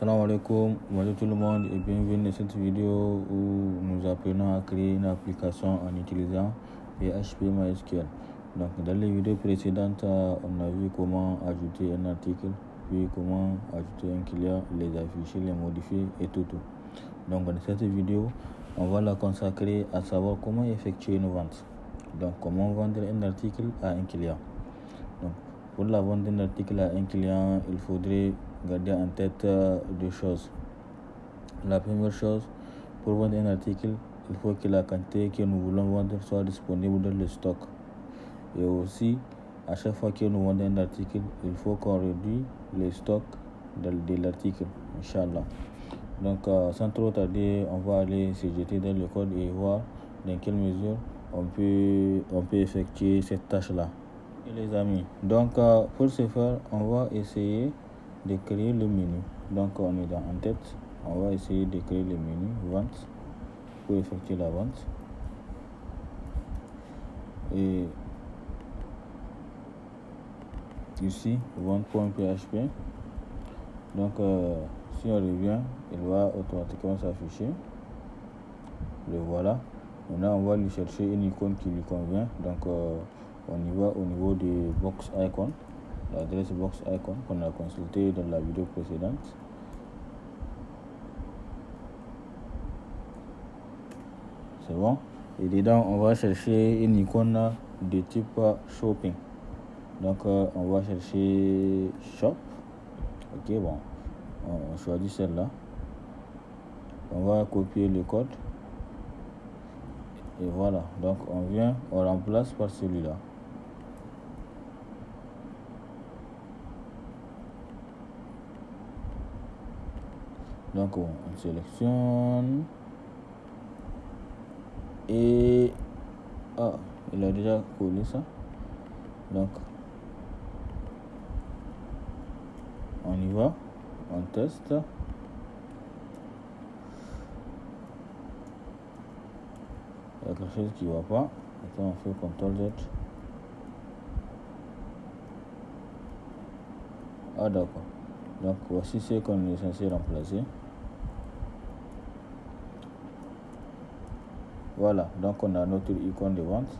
Assalamu alaikum, bonjour tout le monde et bienvenue dans cette vidéo où nous apprenons à créer une application en utilisant PHP MySQL. Donc dans les vidéos précédentes, on a vu comment ajouter un article, puis comment ajouter un client, les afficher, les modifier et tout. Donc dans cette vidéo, on va la consacrer à savoir comment effectuer une vente. Donc comment vendre un article à un client. Donc pour la vente d'un article à un client, il faudrait garder en tête deux choses. La première chose, pour vendre un article, il faut que la quantité que nous voulons vendre soit disponible dans le stock. Et aussi, à chaque fois que nous vendons un article, il faut qu'on réduise le stock de l'article, Inch'Allah. Donc, sans trop tarder, on va aller se jeter dans le code et voir dans quelle mesure on peut effectuer cette tâche-là. Et les amis, donc pour ce faire, on va essayer de créer le menu. Donc on est en tête, on va essayer de créer le menu vente pour effectuer la vente. Et ici, vente.php. Donc si on revient, il va automatiquement s'afficher. Le voilà. Maintenant, on va lui chercher une icône qui lui convient. Donc on y va au niveau de box icon, l'adresse box icon qu'on a consulté dans la vidéo précédente. C'est bon. Et dedans, on va chercher une icône de type shopping. Donc on va chercher shop. Ok, bon, on choisit celle-là. On va copier le code. Et voilà, donc on remplace par celui-là. Donc on sélectionne et il a déjà collé ça. Donc on y va, on teste. Il y a quelque chose qui ne va pas. Attends, on fait CTRL Z. Ah d'accord. Donc voici ce qu'on est censé remplacer. Voilà, donc on a notre icône de vente.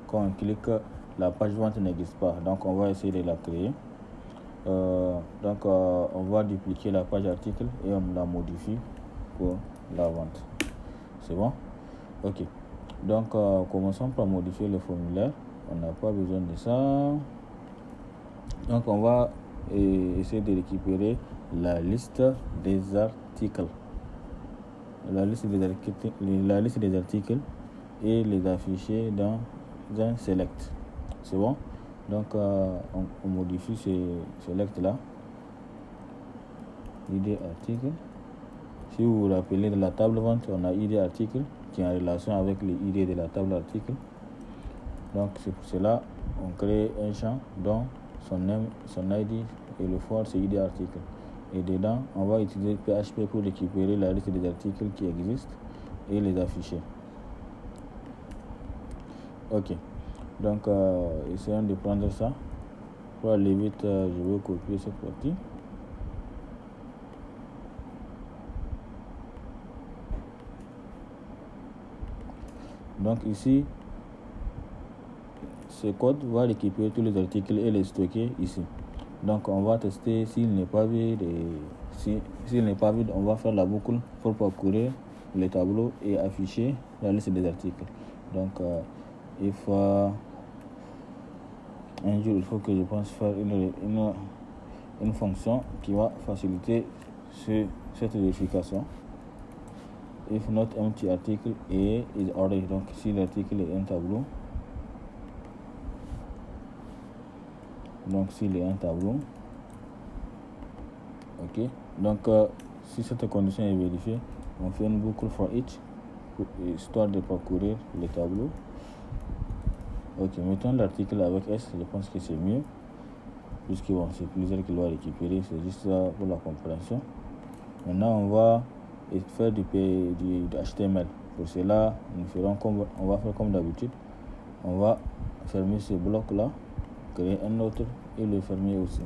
Quand on clique, la page vente n'existe pas. Donc on va essayer de la créer. On va dupliquer la page article et on la modifie pour la vente. C'est bon? Ok. Donc commençons par modifier le formulaire. On n'a pas besoin de ça. Donc on va essayer de récupérer la liste des articles. La liste des articles et les afficher dans un select. C'est bon? Donc on modifie ce select là. ID article. Si vous vous rappelez de la table vente, on a ID article qui est en relation avec les ID de la table article. Donc c'est pour cela on crée un champ dont son ID et le fort c'est ID article. Et dedans, on va utiliser PHP pour récupérer la liste des articles qui existent et les afficher. Ok. Donc, essayons de prendre ça. Pour aller vite, je vais copier cette partie. Donc ici, ce code va récupérer tous les articles et les stocker ici. Donc on va tester s'il n'est pas vide. S'il n'est pas vide, on va faire la boucle pour parcourir le tableau et afficher la liste des articles. Donc un jour il faut que je pense faire une fonction qui va faciliter cette vérification. If not empty article A is already. Donc si l'article est un tableau, donc s'il est un tableau, ok. Donc si cette condition est vérifiée, on fait une boucle for each histoire de parcourir le tableau. Ok, mettons l'article avec S, je pense que c'est mieux puisque bon, c'est plusieurs qu'il va récupérer, c'est juste ça pour la compréhension. Maintenant on va faire du HTML. Pour cela, on va faire comme d'habitude. On va fermer ce bloc là, créer un autre et le fermer aussi.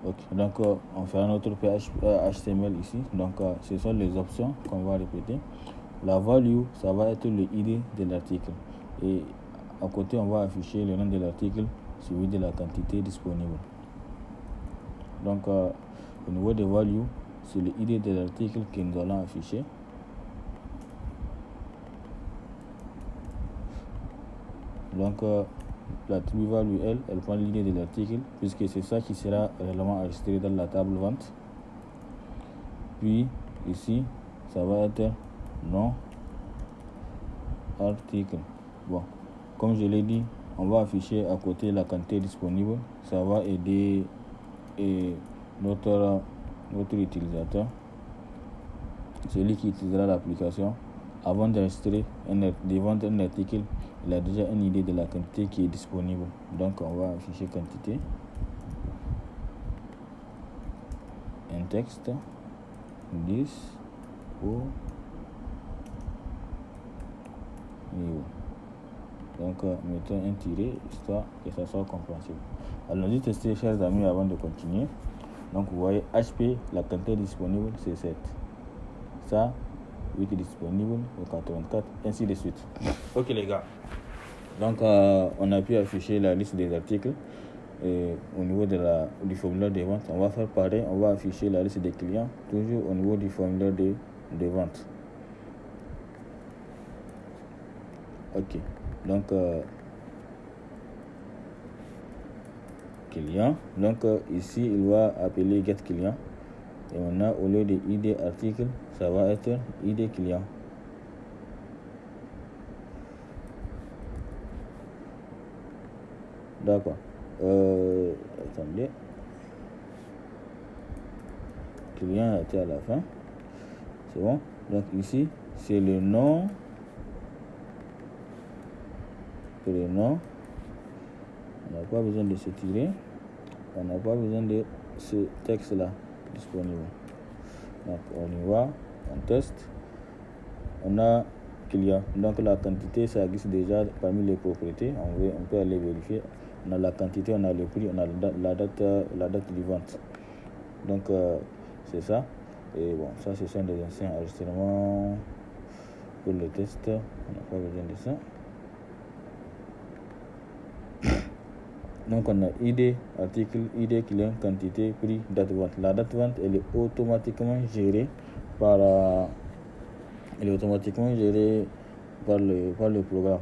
Ok, donc on fera notre HTML ici. Donc ce sont les options qu'on va répéter. La value, ça va être le ID de l'article. Et à côté, on va afficher le nom de l'article suivi de la quantité disponible. Donc au niveau des values, c'est le ID de l'article que nous allons afficher. Donc la true value, elle prend l'idée de l'article, puisque c'est ça qui sera réellement enregistré dans la table vente. Puis ici, ça va être nom article. Bon, comme je l'ai dit, on va afficher à côté la quantité disponible. Ça va aider notre utilisateur, celui qui utilisera l'application, avant d'enregistrer de vendre un article, il a déjà une idée de la quantité qui est disponible. Donc on va afficher quantité, un texte 10 au niveau. Donc mettons un tiré histoire que ça soit compréhensible. Allons-y tester, chers amis, avant de continuer. Donc vous voyez HP, la quantité disponible c'est 7. Ça 8 est disponible au 84, ainsi de suite. Ok les gars, donc on a pu afficher la liste des articles. Et au niveau du formulaire de vente, on va faire pareil, on va afficher la liste des clients toujours au niveau du formulaire de vente. Ok, donc client, donc ici il va appeler get client. Et maintenant, au lieu de ID article, ça va être ID client. D'accord. Attendez. Client a été à la fin. C'est bon. Donc ici, c'est le nom. Prénom. On n'a pas besoin de se tirer. On n'a pas besoin de ce texte-là disponible. Donc on y va, on teste. On a client. Donc la quantité, ça existe déjà parmi les propriétés. On peut aller vérifier. On a la quantité, on a le prix, on a la date du vente. Donc c'est ça. Et bon, ça ce sont des anciens enregistrements pour le test. On n'a pas besoin de ça. Donc on a ID article, ID client, quantité, prix, date de vente. La date de vente, elle est automatiquement gérée par le programme,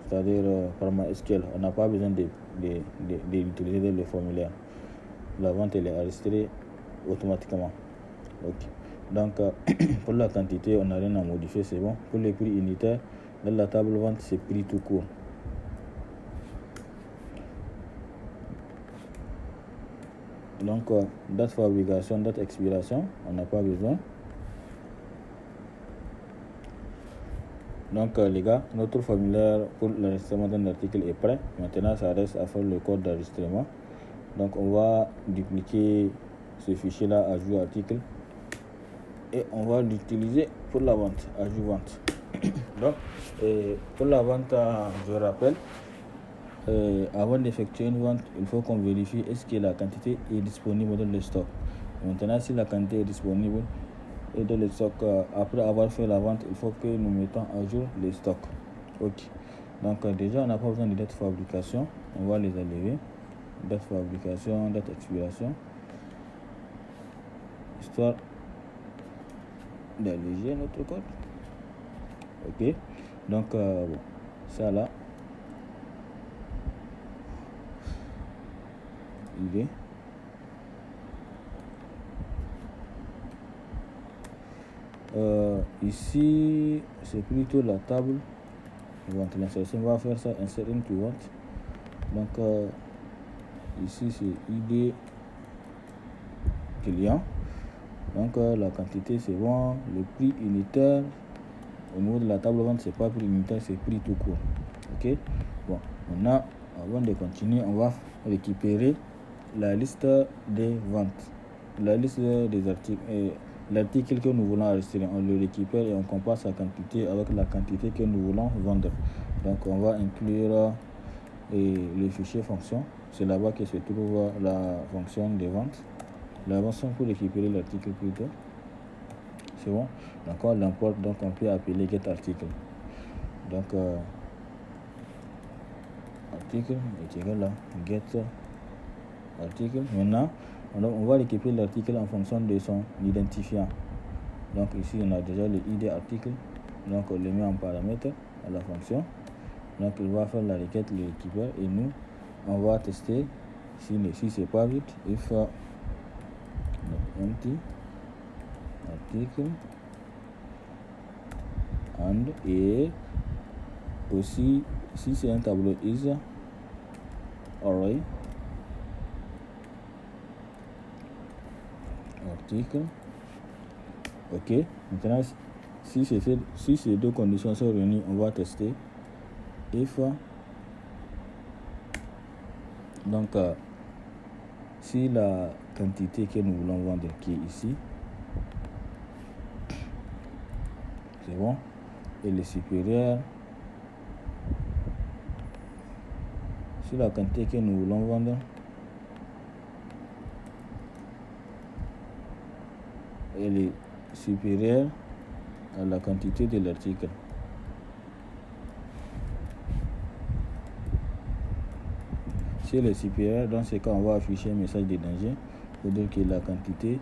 c'est-à-dire par MySQL. On n'a pas besoin d'utiliser le formulaire. La vente, elle est enregistrée automatiquement. Okay. Donc pour la quantité, on n'a rien à modifier, c'est bon. Pour les prix unitaires, dans la table vente, c'est prix tout court. Donc date fabrication, date expiration, on n'a pas besoin. Donc les gars, notre formulaire pour l'enregistrement d'un article est prêt. Maintenant, ça reste à faire le code d'enregistrement. Donc on va dupliquer ce fichier là, ajout article, et on va l'utiliser pour la vente, ajout vente. Donc pour la vente, je rappelle, avant d'effectuer une vente, il faut qu'on vérifie est-ce que la quantité est disponible dans le stock. Maintenant, si la quantité est disponible et dans le stock, après avoir fait la vente, il faut que nous mettons à jour les stocks. Ok. Donc déjà, on n'a pas besoin de date de fabrication. On va les enlever. Date de fabrication, date d'expiration, histoire d'alléger notre code. Ok. Donc bon, ça là. ID. Ici c'est plutôt la table vente. L'insertion va faire ça, insert into vente. Donc ici c'est ID client. Donc la quantité c'est bon. Le prix unitaire au niveau de la table vente, c'est pas prix unitaire, c'est prix tout court. Ok. Bon, maintenant avant de continuer, on va récupérer la liste des ventes, la liste des articles, l'article que nous voulons enregistrer. On le récupère et on compare sa quantité avec la quantité que nous voulons vendre. Donc on va inclure le fichier fonction. C'est là-bas que se trouve la fonction de vente. la mention pour récupérer l'article plutôt. C'est bon. Donc on l'importe, donc on peut appeler get article. Donc article est égal à get article. Maintenant on va récupérer l'article en fonction de son identifiant. Donc ici on a déjà le id article, donc on le met en paramètre à la fonction. Donc il va faire la requête, le récupère, et nous on va tester si c'est pas vite. If empty article and, et aussi si c'est un tableau is array article. Ok, maintenant si ces deux conditions sont réunies, on va tester if donc si la quantité que nous voulons vendre qui est ici, c'est bon, et le supérieur, si la quantité que nous voulons vendre elle est supérieure à la quantité de l'article. Si elle est supérieure, dans ce cas on va afficher un message de danger pour dire que la quantité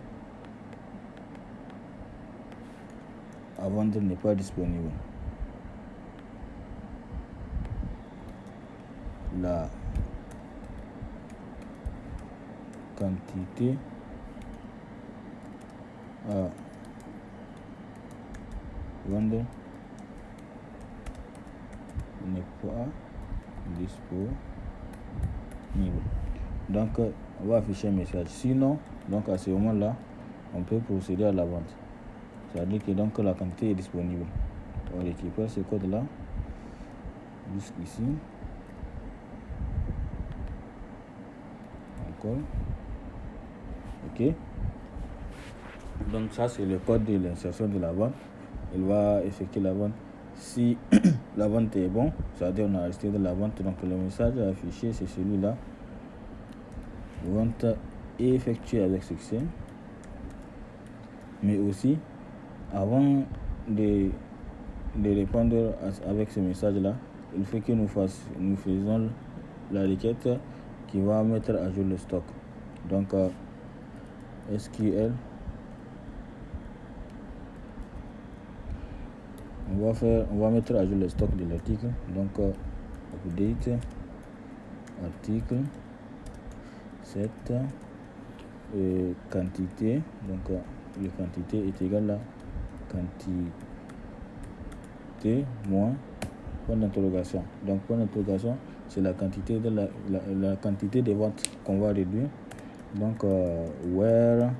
à vendre n'est pas disponible. La quantité à vendre n'est pas disponible. Donc on va afficher un message. Sinon, donc à ce moment là on peut procéder à la vente, c'est à dire que donc la quantité est disponible. On récupère ce code là jusqu'ici, encore. Ok, donc ça c'est le code de l'insertion de la vente. Il va effectuer la vente. Si la vente est bon, c'est-à-dire on a resté de la vente, donc le message affiché c'est celui-là: vente effectuée avec succès. Mais aussi, avant de répondre avec ce message-là, il faut que nous faisons la requête qui va mettre à jour le stock. Donc SQL, on va mettre à jour le stock de l'article. Donc update article 7 quantité. Donc la quantité est égale à quantité moins point d'interrogation. Donc point d'interrogation, c'est la quantité de la quantité de ventes qu'on va réduire. Donc where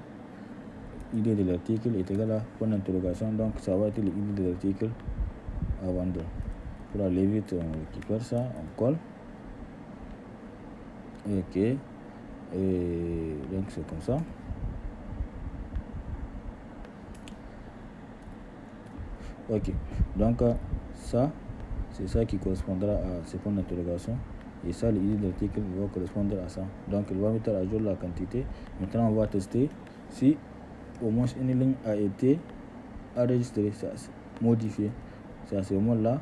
id de l'article est égal à point d'interrogation, donc ça va être l'id de l'article à vendre. Pour aller vite, on récupère ça, on colle. Ok, et donc c'est comme ça. Ok, donc ça c'est ça qui correspondra à ce point d'interrogation, et ça l'id de l'article va correspondre à ça. Donc il va mettre à jour la quantité. Maintenant on va tester si au moins une ligne a été enregistrée, modifiée. C'est à ce moment là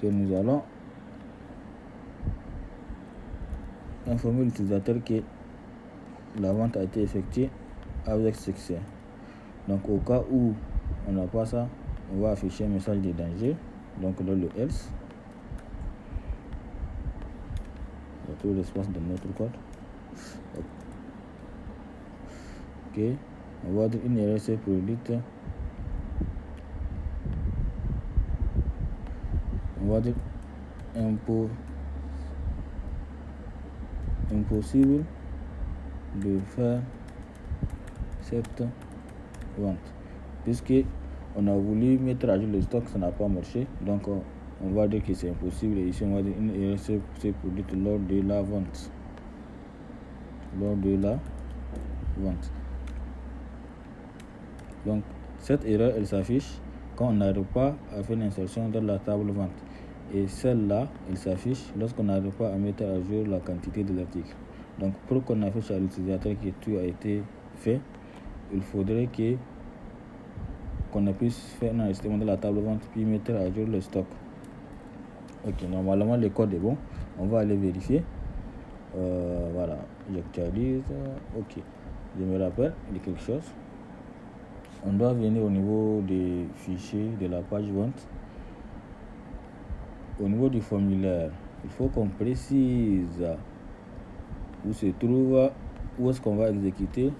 que nous allons informer l'utilisateur que la vente a été effectuée avec succès. Donc au cas où on n'a pas ça, on va afficher un message de danger, donc dans le else, dans tout l'espace de notre code. Ok, on va dire une erreur s'est produite. On va dire impossible de faire cette vente, puisque on a voulu mettre à jour le stock, ça n'a pas marché. Donc on va dire que c'est impossible, et ici on va dire une erreur s'est produite lors de la vente. Donc cette erreur elle s'affiche quand on n'arrive pas à faire l'insertion dans la table vente, et celle-là elle s'affiche lorsqu'on n'arrive pas à mettre à jour la quantité de l'article. Donc pour qu'on affiche à l'utilisateur que tout a été fait, il faudrait qu'on puisse faire un enregistrement de la table vente puis mettre à jour le stock. Ok, normalement le code est bon. On va aller vérifier. Voilà, j'actualise. Ok, je me rappelle de quelque chose. On doit venir au niveau des fichiers de la page vente. Au niveau du formulaire, il faut qu'on précise où se trouve, où est-ce qu'on va exécuter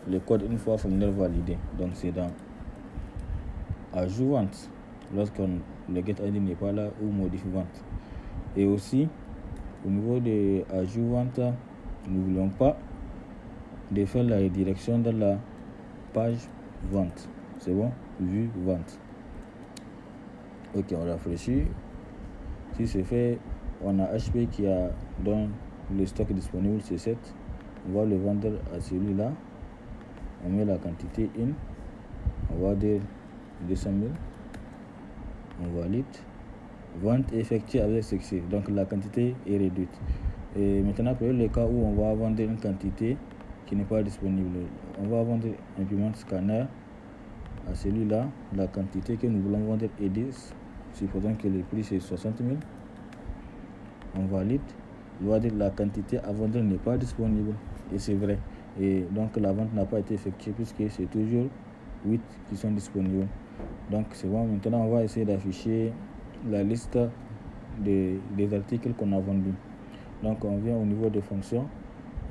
le code une fois formulaire validé. Donc c'est dans ajout vente, lorsqu'on le get ID n'est pas là, ou modifie vente. Et aussi au niveau de ajout vente, n'oublions pas de faire la redirection de la page vente. C'est bon, vue vente. Ok, on rafraîchit. Si c'est fait, on a HP qui a dans le stock disponible, c'est 7. On va le vendre à celui-là. On met la quantité in. On va dire 200 000. On valide. Vente effectuée avec succès. Donc la quantité est réduite. Et maintenant, pour le cas où on va vendre une quantité qui n'est pas disponible, on va vendre imprimante scanner à celui-là. La quantité que nous voulons vendre est 10. Supposons que le prix c'est 60 000. On valide. Il va dire la quantité à vendre n'est pas disponible. Et c'est vrai. Et donc la vente n'a pas été effectuée puisque c'est toujours 8 qui sont disponibles. Donc c'est bon. Maintenant on va essayer d'afficher la liste des articles qu'on a vendus. Donc on vient au niveau des fonctions.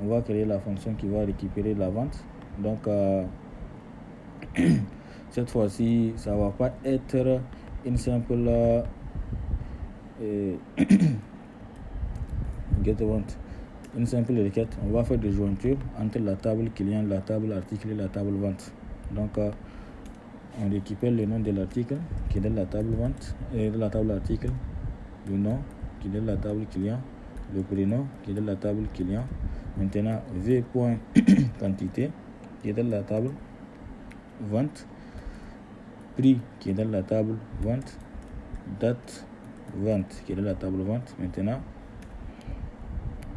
On va créer la fonction qui va récupérer la vente. Donc cette fois-ci, ça va pas être une simple get vente, une simple requête. On va faire des jointures entre la table client, la table article et la table vente. Donc on récupère le nom de l'article qui est dans la table vente et de la table article, le nom qui est dans la table client, le prénom qui est dans la table client. Maintenant v.quantité qui est dans la table vente, prix qui est dans la table vente, date vente qui est dans la table vente. Maintenant,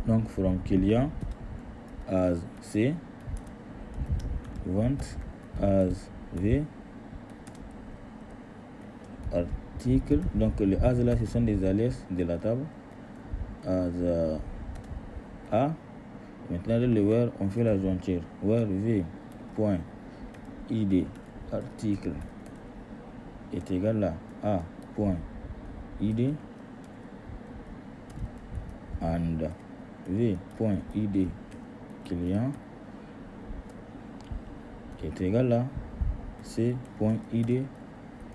donc from client as C, vente as V, article. Donc les as là, ce sont des alias de la table. As A. Maintenant le where, on fait la jointure. Where V point id article est égal à A point id and V point id client est égal à C point id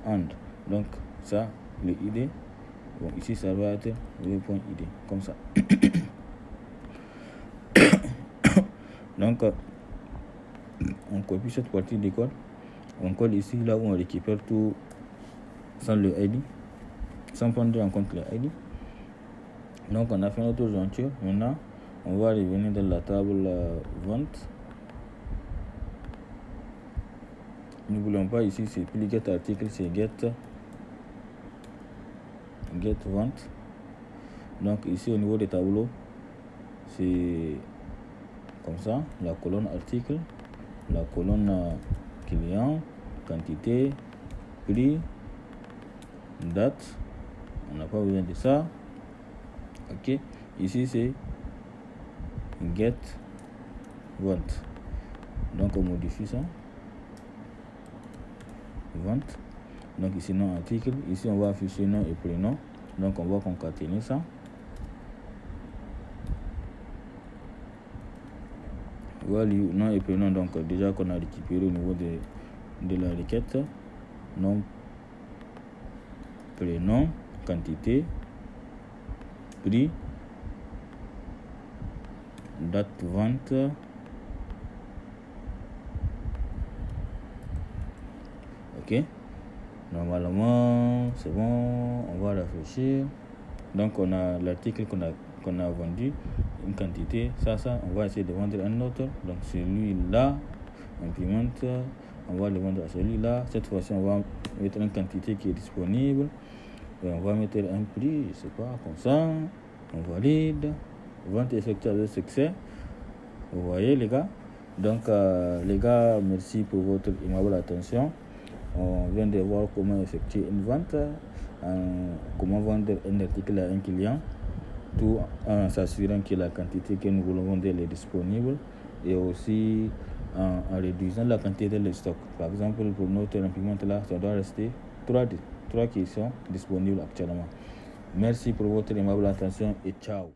and. Donc ça, le id, bon ici ça va être V point id comme ça. Donc on copie cette partie du code, on colle ici là où on récupère tout sans le ID, sans prendre en compte le ID. Donc on a fait notre jointure. Maintenant on va revenir dans la table vente. N'oublions pas ici c'est plus get article, c'est get vente. Donc ici au niveau des tableaux c'est comme ça, la colonne article, la colonne client, quantité, prix, date. On n'a pas besoin de ça. Ok, ici c'est get vente. Donc on modifie ça, vente. Donc ici nom article, ici on va afficher nom et prénom. Donc on va concaténer ça. Voilà, nom et prénom. Donc déjà qu'on a récupéré au niveau de la requête, nom, prénom, quantité, prix, date vente, ok. Normalement c'est bon, on va réfléchir. Donc on a l'article qu'on a vendu, une quantité, ça on va essayer de vendre un autre. Donc celui-là, imprimante, on va le vendre à celui-là. Cette fois-ci on va mettre une quantité qui est disponible et on va mettre un prix, je sais pas, comme ça. On valide, vente effectuée avec succès. Vous voyez les gars, Donc les gars, merci pour votre aimable attention. On vient de voir comment effectuer une vente, comment vendre un article à un client, tout en s'assurant que la quantité que nous voulons vendre est disponible, et aussi en réduisant la quantité de stock. Par exemple, pour notre imprimante là, ça doit rester 3 qui sont disponibles actuellement. Merci pour votre aimable attention et ciao.